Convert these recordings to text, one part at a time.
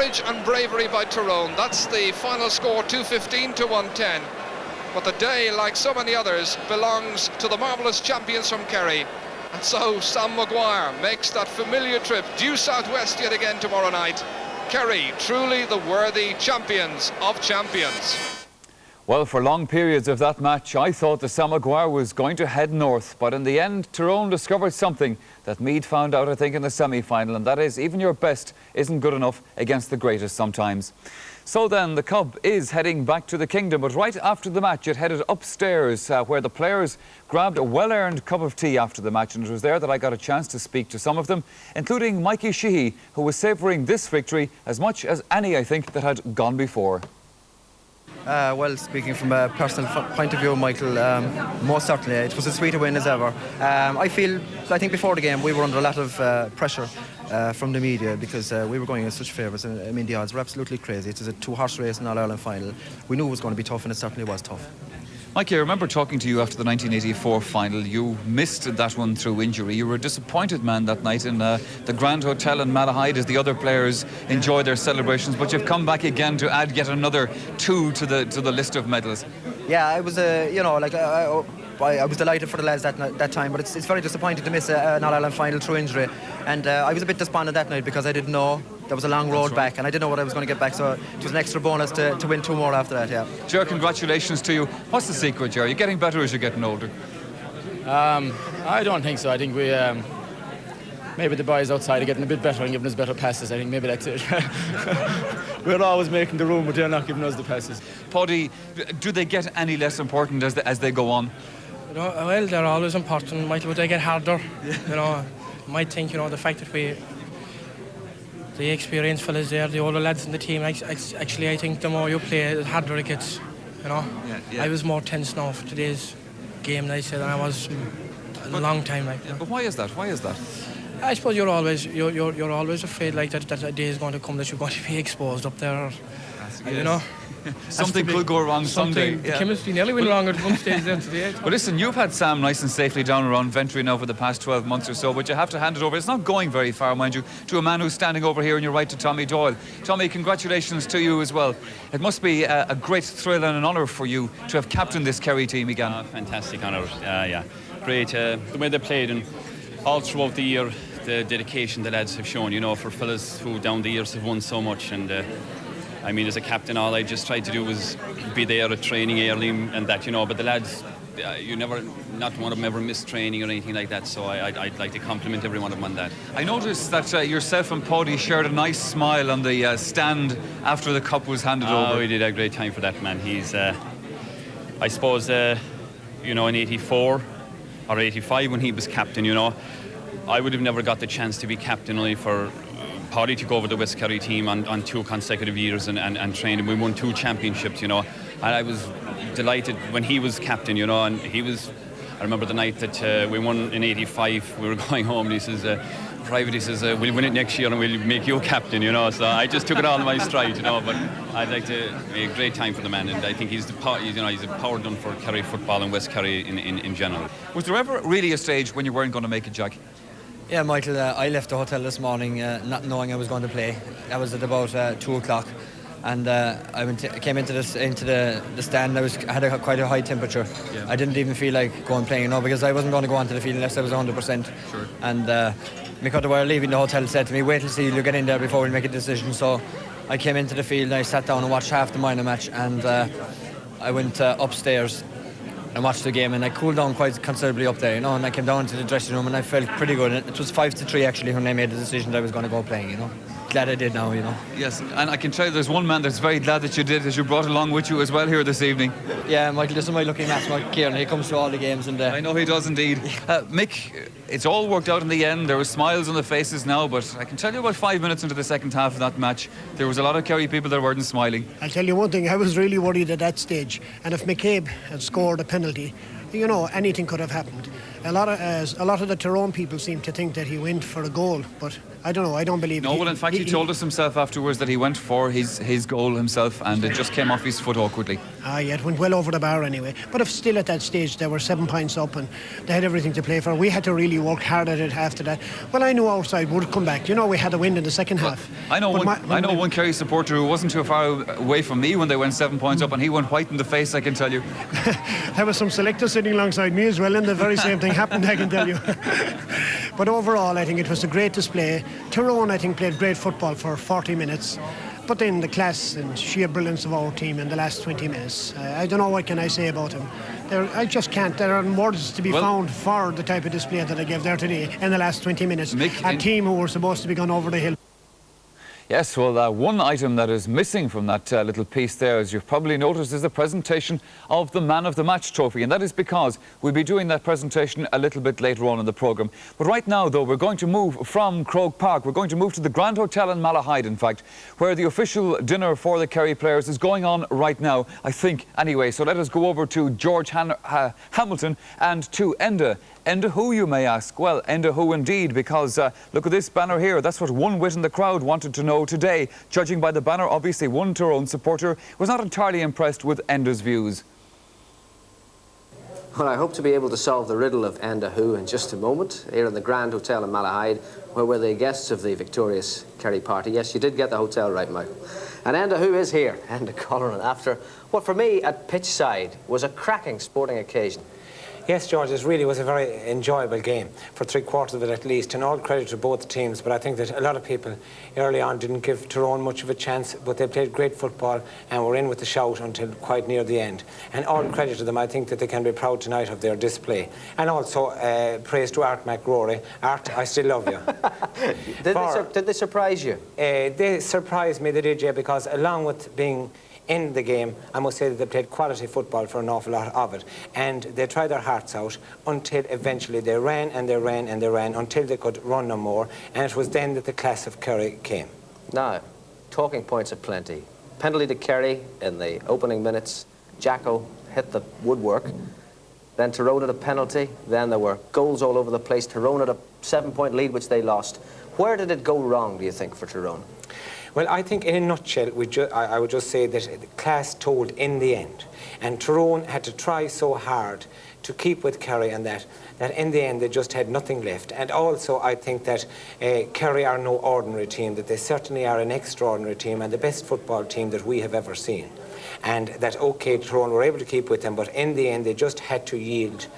courage and bravery by Tyrone. That's the final score, 215 to 110. But the day, like so many others, belongs to the marvellous champions from Kerry. And so Sam Maguire makes that familiar trip due southwest yet again tomorrow night. Kerry, truly the worthy champions of champions. Well, for long periods of that match, I thought that Sam Maguire was going to head north. But in the end, Tyrone discovered something that Meath found out, I think, in the semi-final. And that is, even your best isn't good enough against the greatest sometimes. So then, the Cub is heading back to the Kingdom. But right after the match, it headed upstairs where the players grabbed a well-earned cup of tea after the match. And it was there that I got a chance to speak to some of them, including Mikey Sheehy, who was savouring this victory as much as any, I think, that had gone before. Well, speaking from a personal point of view, Michael, most certainly it was as sweet a win as ever. I think before the game we were under a lot of pressure from the media because we were going as such favourites. I mean, the odds were absolutely crazy. It was a two-horse race in All-Ireland final. We knew it was going to be tough, and it certainly was tough. Mikey, I remember talking to you after the 1984 final. You missed that one through injury. You were a disappointed man that night in the Grand Hotel in Malahide as the other players enjoyed their celebrations, but you've come back again to add yet another 2 to the list of medals. Yeah, I was, I was delighted for the lads that time, but it's very disappointing to miss an All-Ireland final through injury. And I was a bit despondent that night because I didn't know. There was a long road back, and I didn't know what I was going to get back, so it was an extra bonus to win 2 more after that, yeah. Ger, congratulations to you. What's the secret, Ger? Are you getting better as you're getting older? I don't think so. I think we... maybe the boys outside are getting a bit better and giving us better passes. I think maybe that's it. We're always making the room, but they're not giving us the passes. Paddy, do they get any less important as they go on? Well, they're always important, Michael, but they get harder. You might think, the fact that the experienced fellas there, the older lads in the team, actually, I think the more you play, the harder it gets. Yeah. I was more tense now for today's game than I was a long time. But why is that? I suppose you're always afraid like that a day is going to come that you're going to be exposed up there. Something could go wrong someday. The chemistry nearly went wrong at one stage then today. But listen, you've had Sam nice and safely down around Ventry now for the past 12 months or so, but you have to hand it over. It's not going very far, mind you, to a man who's standing over here on your right, to Tommy Doyle. Tommy, congratulations to you as well. It must be a great thrill and an honour for you to have captained this Kerry team again. Fantastic honour, yeah. Great, the way they played, and all throughout the year, the dedication the lads have shown, for fellas who down the years have won so much. And I mean, as a captain, all I just tried to do was be there at training early and that, but the lads, not one of them ever missed training or anything like that, so I'd like to compliment every one of them on that. I noticed that yourself and Paddy shared a nice smile on the stand after the cup was handed over. Oh, we did a great time for that, man. He's, I suppose, in 84 or 85 when he was captain, I would have never got the chance to be captain, only for Paddy took over the West Kerry team on 2 consecutive years and trained, and we won 2 championships, and I was delighted when he was captain, and I remember the night that we won in 85, we were going home, and he says, Private, he says, we'll win it next year and we'll make you captain, so I just took it all in my stride, but I'd like to make a great time for the man, and I think he's a power done for Kerry football and West Kerry in general. Was there ever really a stage when you weren't going to make it, Jack? Yeah, Michael, I left the hotel this morning not knowing I was going to play. That was at about 2 o'clock, and I came into the stand. I had quite a high temperature. Yeah. I didn't even feel like going playing, because I wasn't going to go onto the field unless I was 100%. Sure. And Mick while leaving the hotel said to me, wait till see you get in there before we make a decision. So I came into the field, I sat down and watched half the minor match, and I went upstairs and watched the game, and I cooled down quite considerably up there, and I came down to the dressing room and I felt pretty good. It was 5-3 actually when I made the decision that I was going to go playing, Glad I did now, Yes, and I can tell you there's one man that's very glad that you did, as you brought along with you as well here this evening. Yeah, Michael, this is my lucky match, Michael Kieran. He comes to all the games. And I know he does indeed. Mick, it's all worked out in the end. There were smiles on the faces now, but I can tell you about 5 minutes into the second half of that match, there was a lot of Kerry people that weren't smiling. I'll tell you one thing, I was really worried at that stage, and if McCabe had scored a penalty, anything could have happened. A lot of the Tyrone people seemed to think that he went for a goal, but I don't know. I don't believe No, it. well, in fact, he told us himself afterwards that he went for his goal himself and it just came off his foot awkwardly. Yeah, it went well over the bar anyway. But if still at that stage they were 7 points up and they had everything to play for, we had to really work hard at it after that. Well, I knew our side would come back. You know, we had a win in the second half. I know one Kerry supporter who wasn't too far away from me when they went 7 points up, and he went white in the face, I can tell you. There was some selectors sitting alongside me as well, and the very same thing happened, I can tell you. But overall, I think it was a great display. Tyrone, I think, played great football for 40 minutes. But then the class and sheer brilliance of our team in the last 20 minutes. I don't know what can I say about them. I just can't. There are words to be found for the type of display that I gave there today in the last 20 minutes. A team who were supposed to be gone over the hill. Yes, well, one item that is missing from that little piece there, as you've probably noticed, is the presentation of the Man of the Match trophy. And that is because we'll be doing that presentation a little bit later on in the programme. But right now, though, we're going to move from Croke Park. We're going to move to the Grand Hotel in Malahide, in fact, where the official dinner for the Kerry players is going on right now, I think, anyway. So let us go over to George Hamilton and to Enda. Enda who, you may ask? Well, Enda who indeed, because look at this banner here. That's what one wit in the crowd wanted to know today. Judging by the banner, obviously one Tyrone supporter was not entirely impressed with Enda's views. Well, I hope to be able to solve the riddle of Enda who in just a moment, here in the Grand Hotel in Malahide, where we're the guests of the victorious Kerry party. Yes, you did get the hotel right, Michael. And Enda who is here, Enda Colleran, after what for me at pitch side was a cracking sporting occasion. Yes, George, it really was a very enjoyable game, for 3/4 of it at least, and all credit to both teams. But I think that a lot of people early on didn't give Tyrone much of a chance, but they played great football and were in with the shout until quite near the end. And all credit to them. I think that they can be proud tonight of their display. And also praise to Art McGrory. Art, I still love you. Did they surprise you? They surprised me, they did, yeah, because along with being in the game, I must say that they played quality football for an awful lot of it, and they tried their hearts out until eventually they ran and they ran and they ran until they could run no more, and it was then that the class of Kerry came. Now, talking points aplenty. Penalty to Kerry in the opening minutes. Jacko hit the woodwork. Then Tyrone had a penalty. Then there were goals all over the place. Tyrone had a 7-point lead, which they lost. Where did it go wrong, do you think, for Tyrone? Well, I think in a nutshell, I would just say that the class told in the end. And Tyrone had to try so hard to keep with Kerry and that in the end they just had nothing left. And also I think that Kerry are no ordinary team, that they certainly are an extraordinary team and the best football team that we have ever seen. And that, OK, Tyrone were able to keep with them, but in the end they just had to yield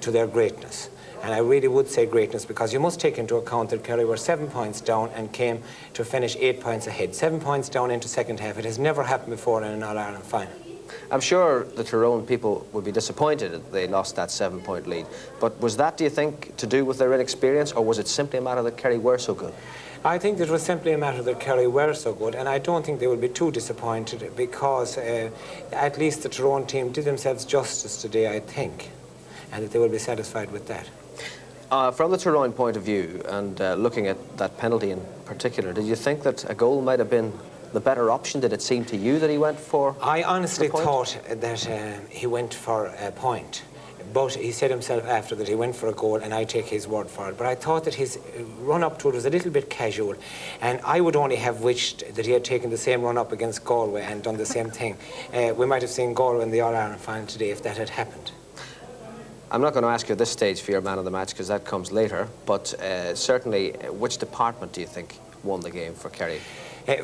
to their greatness. And I really would say greatness, because you must take into account that Kerry were 7 points down and came to finish 8 points ahead. 7 points down into second half. It has never happened before in an All-Ireland final. I'm sure the Tyrone people would be disappointed that they lost that 7-point lead. But was that, do you think, to do with their inexperience, or was it simply a matter that Kerry were so good? I think it was simply a matter that Kerry were so good, and I don't think they will be too disappointed, because at least the Tyrone team did themselves justice today, I think, and that they will be satisfied with that. From the Tyrone point of view, and looking at that penalty in particular, did you think that a goal might have been the better option? Did it seem to you that he went for I honestly thought that he went for a point. But he said himself after that he went for a goal, and I take his word for it. But I thought that his run-up to it was a little bit casual, and I would only have wished that he had taken the same run-up against Galway and done the same thing. We might have seen Galway in the All-Ireland final today if that had happened. I'm not going to ask you at this stage for your man of the match, because that comes later, but certainly, which department do you think won the game for Kerry?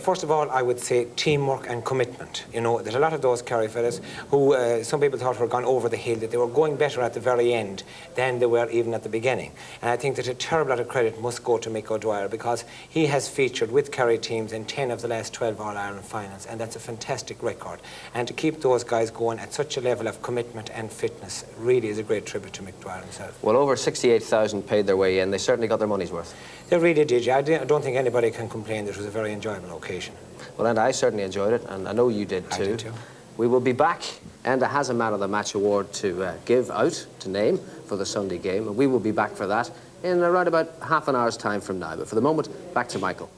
First of all, I would say teamwork and commitment. You know, that a lot of those Kerry fellas who some people thought were gone over the hill, that they were going better at the very end than they were even at the beginning. And I think that a terrible lot of credit must go to Mick O'Dwyer, because he has featured with Kerry teams in 10 of the last 12 All-Ireland finals, and that's a fantastic record. And to keep those guys going at such a level of commitment and fitness really is a great tribute to Mick O'Dwyer himself. Well, over 68,000 paid their way in. They certainly got their money's worth. They really did. I don't think anybody can complain. This was a very enjoyable occasion. Well, and I certainly enjoyed it, and I know you did too. I did too. We will be back. Enda has a Man of the Match award to give out, to name, for the Sunday game, and we will be back for that in around about half an hour's time from now. But for the moment, back to Michael.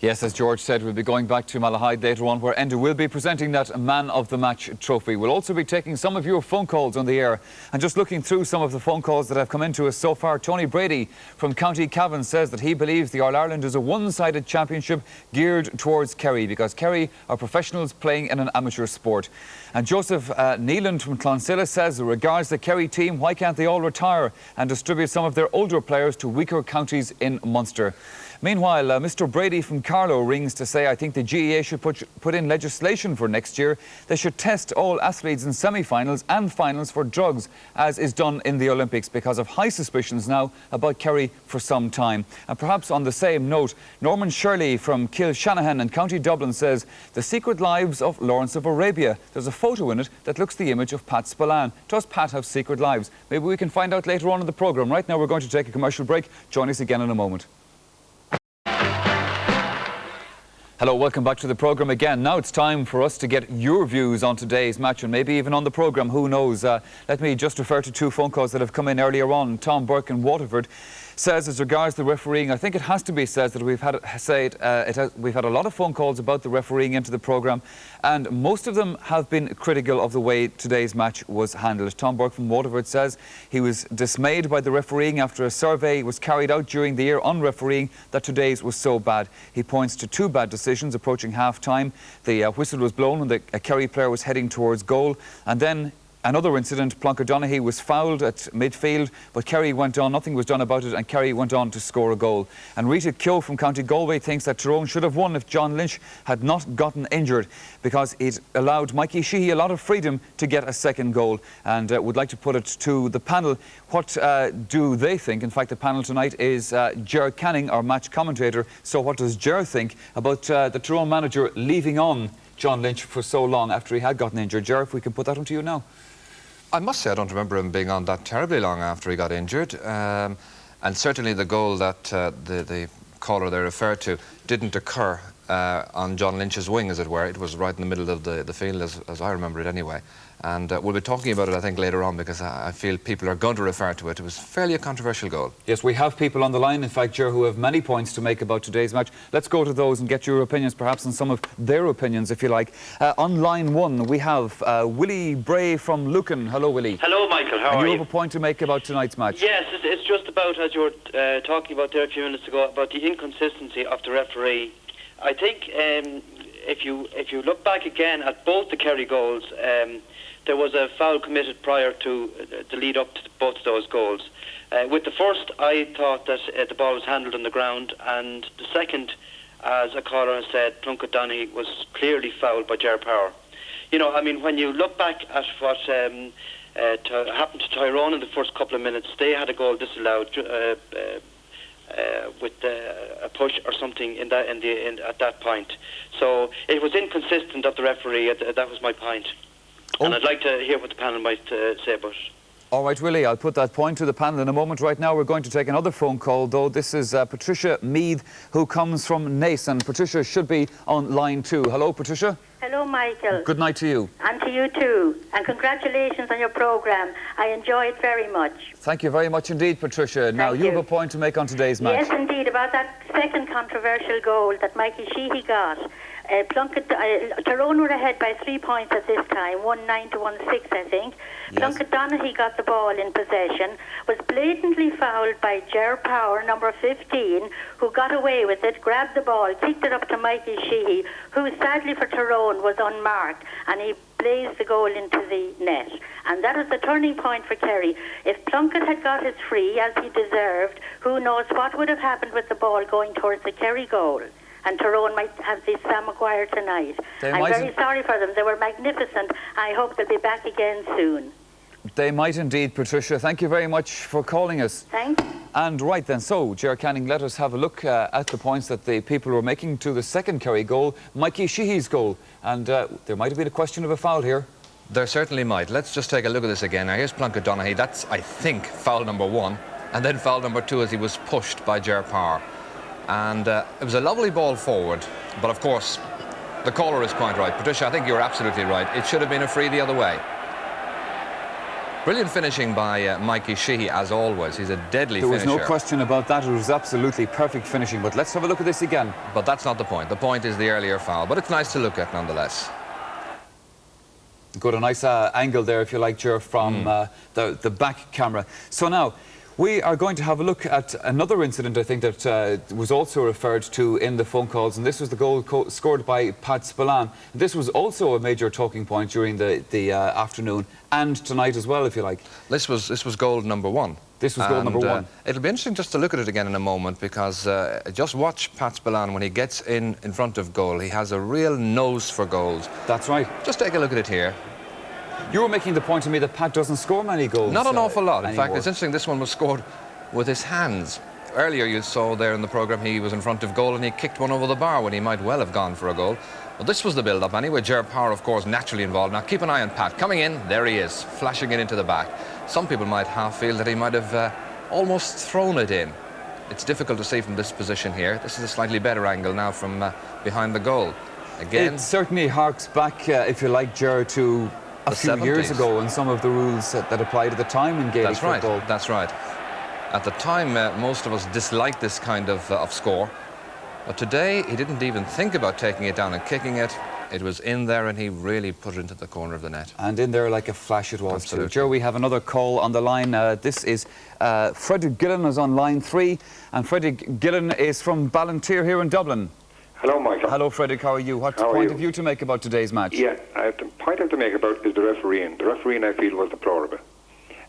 Yes, as George said, we'll be going back to Malahide later on, where Enda will be presenting that Man of the Match trophy. We'll also be taking some of your phone calls on the air. And just looking through some of the phone calls that have come into us so far, Tony Brady from County Cavan says that he believes the All-Ireland is a one-sided championship geared towards Kerry, because Kerry are professionals playing in an amateur sport. And Joseph Neeland from Clonsilla says, regards the Kerry team, why can't they all retire and distribute some of their older players to weaker counties in Munster? Meanwhile, Mr. Brady from Carlow rings to say, I think the GAA should put in legislation for next year. They should test all athletes in semi-finals and finals for drugs, as is done in the Olympics, because of high suspicions now about Kerry for some time. And perhaps on the same note, Norman Shirley from Kilshanahan in County Dublin says, The Secret Lives of Lawrence of Arabia. There's a photo in it that looks the image of Pat Spillane. Does Pat have secret lives? Maybe we can find out later on in the programme. Right now we're going to take a commercial break. Join us again in a moment. Hello, welcome back to the programme again. Now it's time for us to get your views on today's match, and maybe even on the programme, who knows. Let me just refer to two phone calls that have come in earlier on. Tom Burke in Waterford says, as regards the refereeing, I think it has to be said that we've had a lot of phone calls about the refereeing into the programme, and most of them have been critical of the way today's match was handled. Tom Burke from Waterford says he was dismayed by the refereeing after a survey was carried out during the year on refereeing that today's was so bad. He points to two bad decisions approaching half-time. The whistle was blown when a Kerry player was heading towards goal, and then another incident, Plonker Donaghy was fouled at midfield, but Kerry went on, nothing was done about it, and Kerry went on to score a goal. And Rita Keogh from County Galway thinks that Tyrone should have won if John Lynch had not gotten injured, because it allowed Mikey Sheehy a lot of freedom to get a second goal. And would like to put it to the panel, what do they think? In fact, the panel tonight is Ger Canning, our match commentator. So what does Ger think about the Tyrone manager leaving on John Lynch for so long after he had gotten injured? Ger, if we can put that on to you now. I must say I don't remember him being on that terribly long after he got injured. And certainly the goal that the caller they referred to didn't occur on John Lynch's wing, as it were. It was right in the middle of the field, as I remember it anyway. And we'll be talking about it, I think, later on, because I feel people are going to refer to it. It was fairly a controversial goal. Yes, we have people on the line, in fact, Ger, who have many points to make about today's match. Let's go to those and get your opinions, perhaps, and some of their opinions, if you like. On line one, we have Willie Bray from Lucan. Hello, Willie. Hello, Michael. How are you? And you have a point to make about tonight's match. Yes, it's just about, as you were talking about there a few minutes ago, about the inconsistency of the referee. I think if you look back again at both the Kerry goals, there was a foul committed prior to the lead up to both of those goals. With the first, I thought that the ball was handled on the ground, and the second, as a caller has said, Plunket Donaghy was clearly fouled by Ger Power. You know, I mean, when you look back at what happened to Tyrone in the first couple of minutes, they had a goal disallowed with a push or something at that point. So it was inconsistent of the referee. That was my point. Oh. And I'd like to hear what the panel might say about it. All right, Willie, I'll put that point to the panel in a moment. Right now, we're going to take another phone call, though. This is Patricia Meath, who comes from Naas, and Patricia should be on line 2. Hello, Patricia. Hello, Michael. Good night to you. And to you too. And congratulations on your programme. I enjoy it very much. Thank you very much indeed, Patricia. Now, you have a point to make on today's match. Yes, indeed, about that second controversial goal that Mikey Sheehy got. Tyrone were ahead by 3 points at this time, 1-9 to 1-6, I think. Yes. Plunket Donaghy got the ball in possession, was blatantly fouled by Ger Power, number 15, who got away with it, grabbed the ball, kicked it up to Mikey Sheehy, who sadly for Tyrone was unmarked, and he blazed the goal into the net. And that was the turning point for Kerry. If Plunket had got his free, as he deserved, who knows what would have happened with the ball going towards the Kerry goal. And Tyrone might have this Sam Maguire tonight. I'm very sorry for them. They were magnificent. I hope they'll be back again soon. They might indeed, Patricia. Thank you very much for calling us. Thanks. And right then, so, Ger Canning, let us have a look at the points that the people were making to the second Kerry goal, Mikey Sheehy's goal. And there might have been a question of a foul here. There certainly might. Let's just take a look at this again. Now, here's Plunket Donaghy. That's, I think, foul number 1. And then foul number 2 as he was pushed by Ger Power. And it was a lovely ball forward, but of course, the caller is quite right. Patricia, I think you're absolutely right. It should have been a free the other way. Brilliant finishing by Mikey Sheehy, as always. He's a deadly finisher. There was no question about that. It was absolutely perfect finishing. But let's have a look at this again. But that's not the point. The point is the earlier foul. But it's nice to look at nonetheless. Got a nice angle there, if you like, Ger, from the back camera. So now, we are going to have a look at another incident, I think, that was also referred to in the phone calls, and this was the goal scored by Pat Spillane. This was also a major talking point during the afternoon and tonight as well, if you like. This was goal number 1. This was goal number 1. It'll be interesting just to look at it again in a moment, because just watch Pat Spillane when he gets in front of goal. He has a real nose for goals. That's right. Just take a look at it here. You were making the point to me that Pat doesn't score many goals. Not an awful lot. In anymore. fact, it's interesting, this one was scored with his hands. Earlier you saw there in the programme he was in front of goal and he kicked one over the bar when he might well have gone for a goal. Well, this was the build-up anyway. Ger Power, of course, naturally involved. Now keep an eye on Pat. Coming in, there he is, flashing it into the back. Some people might half feel that he might have almost thrown it in. It's difficult to see from this position here. This is a slightly better angle now from behind the goal. Again, it certainly harks back, if you like, Ger, to a few 70s. years ago, and some of the rules that applied at the time in Gaelic football. That's right. At the time, most of us disliked this kind of score. But today, he didn't even think about taking it down and kicking it. It was in there, and he really put it into the corner of the net. And in there like a flash it was. Absolutely. Too. Joe, we have another call on the line. This is Frederick Gillen is on line 3. And Frederick Gillen is from Ballantyre here in Dublin. Hello, Michael. Hello, Frederick. How are you? What's the point of view to make about today's match? Yeah, the point I have to make about is the refereeing. The refereeing, I feel, was deplorable.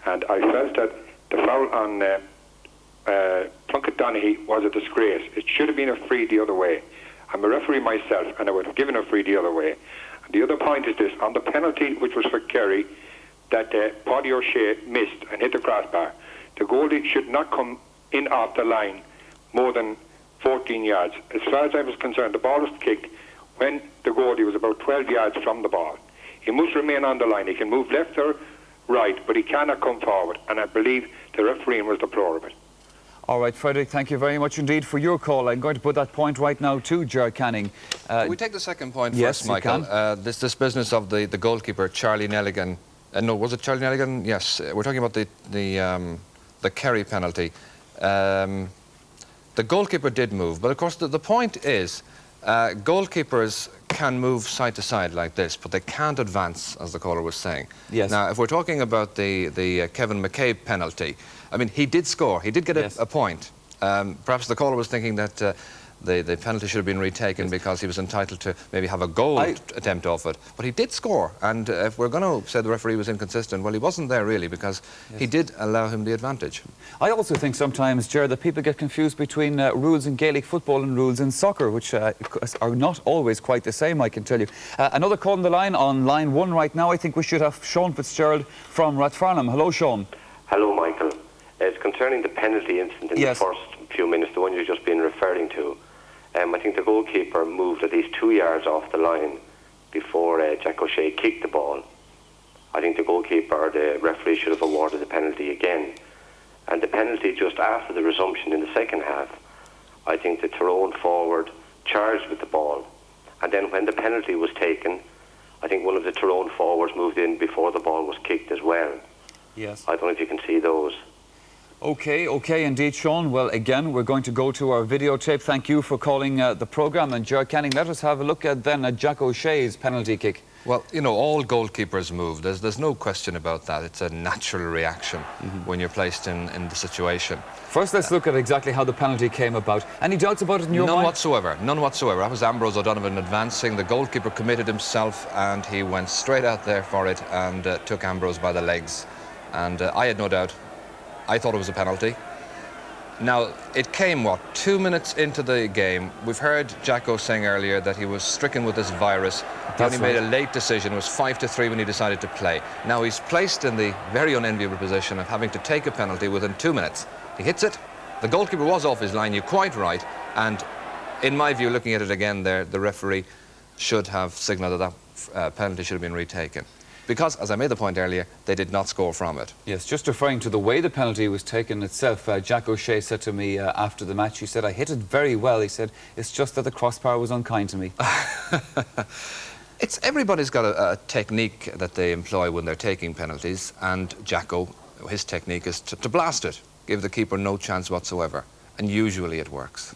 And I felt that the foul on Plunkett Donaghy was a disgrace. It should have been a free the other way. I'm a referee myself, and I would have given a free the other way. And the other point is this. On the penalty, which was for Kerry, that Paddy O'Shea missed and hit the crossbar, the goalie should not come in off the line more than 14 yards. As far as I was concerned, the ball was kicked when the goalie was about 12 yards from the ball. He must remain on the line. He can move left or right, but he cannot come forward. And I believe the refereeing was deplorable. All right, Frederick, thank you very much indeed for your call. I'm going to put that point right now to Ger Canning. We take the second point yes, first, Michael. This business of the goalkeeper, Charlie Nelligan. No, was it Charlie Nelligan? Yes. We're talking about the Kerry penalty. The goalkeeper did move, but of course the point is goalkeepers can move side to side like this, but they can't advance, as the caller was saying. Yes. Now, if we're talking about the Kevin McCabe penalty, I mean, he did score. He did get a point. Perhaps the caller was thinking that the penalty should have been retaken because he was entitled to maybe have a goal attempt off it. But he did score, and if we're going to say the referee was inconsistent, well, he wasn't there really, because he did allow him the advantage. I also think sometimes, Ger, that people get confused between rules in Gaelic football and rules in soccer, which are not always quite the same, I can tell you. Another call on the line, on line 1 right now. I think we should have Sean Fitzgerald from Rathfarnham. Hello, Sean. Hello, Michael. It's concerning the penalty incident in the first few minutes, the one you've just been referring to. I think the goalkeeper moved at least 2 yards off the line before Jack O'Shea kicked the ball. I think the goalkeeper or the referee should have awarded the penalty again. And the penalty just after the resumption in the second half, I think the Tyrone forward charged with the ball. And then when the penalty was taken, I think one of the Tyrone forwards moved in before the ball was kicked as well. Yes. I don't know if you can see those. Okay, indeed, Sean. Well, again, we're going to go to our videotape. Thank you for calling the programme. And Ger Canning, let us have a look at then at Jack O'Shea's penalty kick. Well, you know, all goalkeepers move. There's no question about that. It's a natural reaction when you're placed in the situation. First, let's look at exactly how the penalty came about. Any doubts about it in your mind? None whatsoever. None whatsoever. That was Ambrose O'Donovan advancing. The goalkeeper committed himself, and he went straight out there for it and took Ambrose by the legs. And I had no doubt. I thought it was a penalty. Now, it came, 2 minutes into the game. We've heard Jacko saying earlier that he was stricken with this virus. He only made a late decision. It was 5-3 when he decided to play. Now, he's placed in the very unenviable position of having to take a penalty within 2 minutes. He hits it. The goalkeeper was off his line, you're quite right. And in my view, looking at it again there, the referee should have signalled that penalty should have been retaken. Because, as I made the point earlier, they did not score from it. Yes, just referring to the way the penalty was taken itself, Jack O'Shea said to me after the match, he said, I hit it very well. He said, it's just that the crossbar was unkind to me. Everybody's got a technique that they employ when they're taking penalties, and Jacko, his technique is to blast it, give the keeper no chance whatsoever, and usually it works.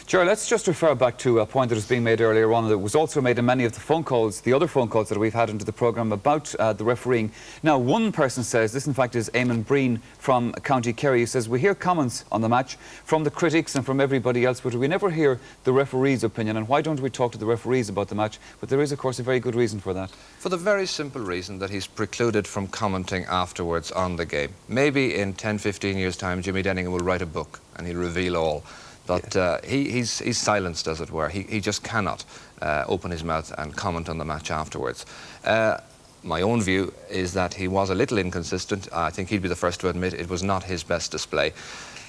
Gerard, let's just refer back to a point that was being made earlier on that was also made in many of the phone calls, the other phone calls that we've had into the programme about the refereeing. Now, one person says, this in fact is Eamon Breen from County Kerry, who says, we hear comments on the match from the critics and from everybody else, but we never hear the referee's opinion, and why don't we talk to the referees about the match? But there is, of course, a very good reason for that. For the very simple reason that he's precluded from commenting afterwards on the game. Maybe in 10, 15 years' time, Jimmy Denningham will write a book and he'll reveal all. But he's silenced, as it were. He just cannot open his mouth and comment on the match afterwards. My own view is that he was a little inconsistent. I think he'd be the first to admit it was not his best display.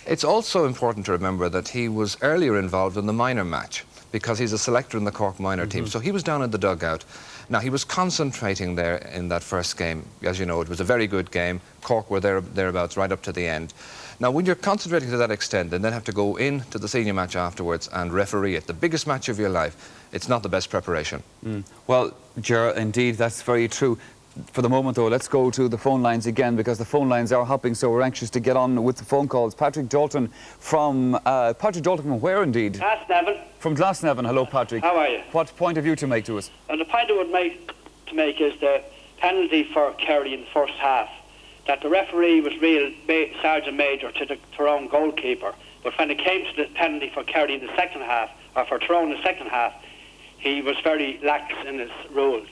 It's also important to remember that he was earlier involved in the minor match because he's a selector in the Cork minor team. So he was down in the dugout. Now, he was concentrating there in that first game. As you know, it was a very good game. Cork were thereabouts right up to the end. Now, when you're concentrating to that extent and then have to go into the senior match afterwards and referee it, the biggest match of your life, it's not the best preparation. Well, Gerard, indeed, that's very true. For the moment, though, let's go to the phone lines again, because the phone lines are hopping, so we're anxious to get on with the phone calls. Patrick Dalton from where, indeed? Glasnevin. From Glasnevin. Hello, Patrick. How are you? What point of view to make to us? Well, the point I would make is the penalty for Kerry in the first half. That the referee was real sergeant major to the Tyrone goalkeeper, but when it came to the penalty for Kerry in the second half, or for Tyrone in the second half, he was very lax in his rules.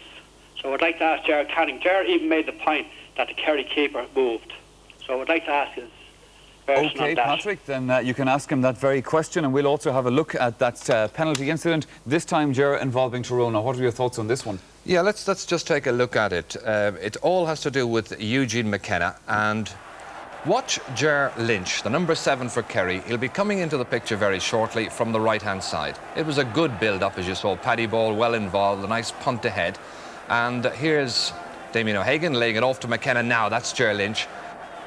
So I'd like to ask Gerard Canning. Gerard even made the point that the Kerry keeper moved. So I'd like to ask his version on that. Patrick, then you can ask him that very question, and we'll also have a look at that penalty incident, this time, Gerard, involving Tyrone. Now, what are your thoughts on this one? Yeah, let's just take a look at it. It all has to do with Eugene McKenna, and watch Ger Lynch, the number 7 for Kerry. He'll be coming into the picture very shortly from the right-hand side. It was a good build-up, as you saw. Paddy Ball well involved, a nice punt ahead. And here's Damien O'Hagan laying it off to McKenna now. That's Ger Lynch.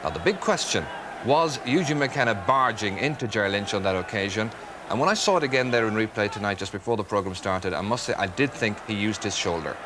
Now, the big question, was Eugene McKenna barging into Ger Lynch on that occasion? And when I saw it again there in replay tonight, just before the programme started, I must say I did think he used his shoulder.